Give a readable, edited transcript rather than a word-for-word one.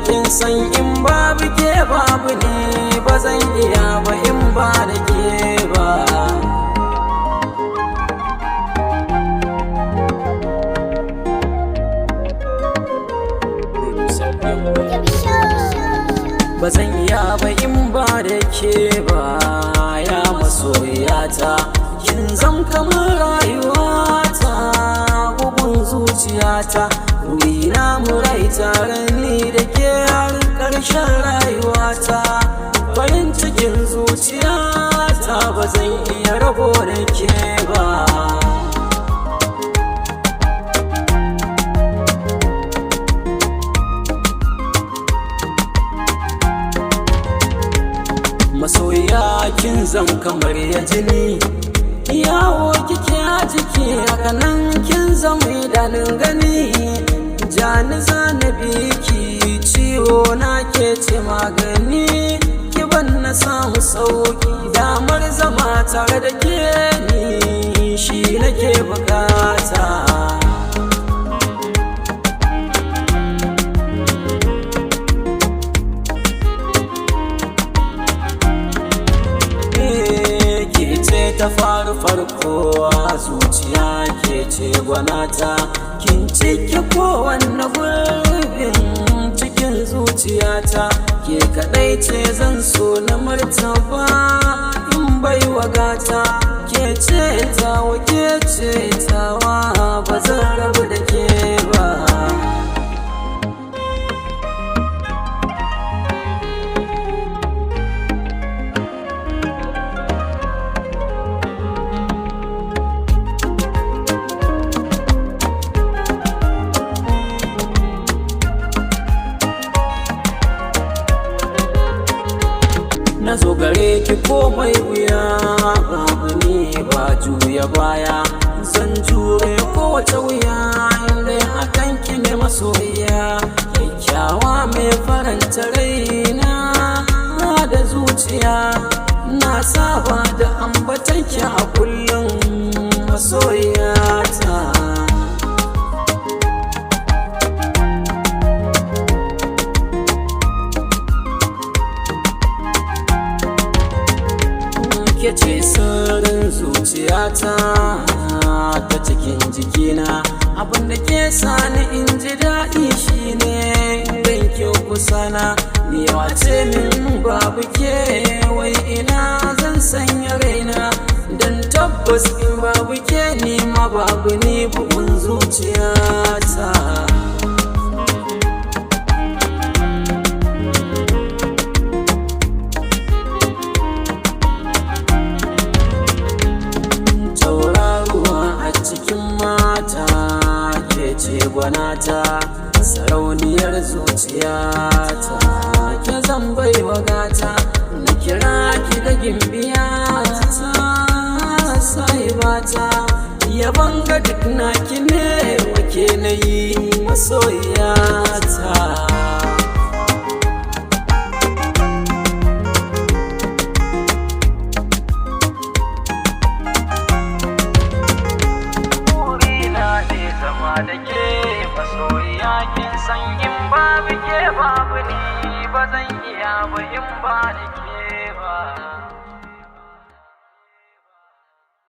kin san in babu ke babu ni ba zan iya ba in ba da ke ba. Ba zan iya ba in ba da ke ba ya masoyata, kin zam kamar rayuwata, bugun zuciyata, ruhina murai tare ni da ke har ƙarshen rayuwata, farin cikin zuciyata ba zan iya rabo da ke ba. Masoya kin zam kamar ya jini, yawo kike a jiki, haka nan kin zam idanun gani, jani zana biki, ciwo na ke ce magani, ki ban na samu sauki, damar zama tare da ke ni shi nake bukata. Ta faru farko a zuciya ke ce gwanata, kin cike kowanne gurbin cikin zuciyata, ke kadai ce zan so na martaba in bai wagata, ke ce tawa ke ce tawa ba zan rabu da ke ba. Na zo gare ki komai wuya, babu ni ba juya baya, zan jure kowace wuya inda hakan ki ne masoyiya, kyakkyawa mai faranta raina da zuciya, na saba da ambatan ki a kullum masoyiyata. Ke ce sirrin zuciyata ta cikin jikina, abinda ke sani in ji daɗi shine idan ke kusana, ni wace min babu ke wai ina zan sanya raina, don tabbas in babu ke ni ma babu ni bugun zuciyata. Gwanata sarauniyar zuciyata, ke zan bai wagata, na kira ki da gimbiyata, sahibata, yaban ga duk naki ne wake na yi masoyiyata. Da ke masoyiya kin san in babu ke babu ni ba zan iya ba in ba da ke.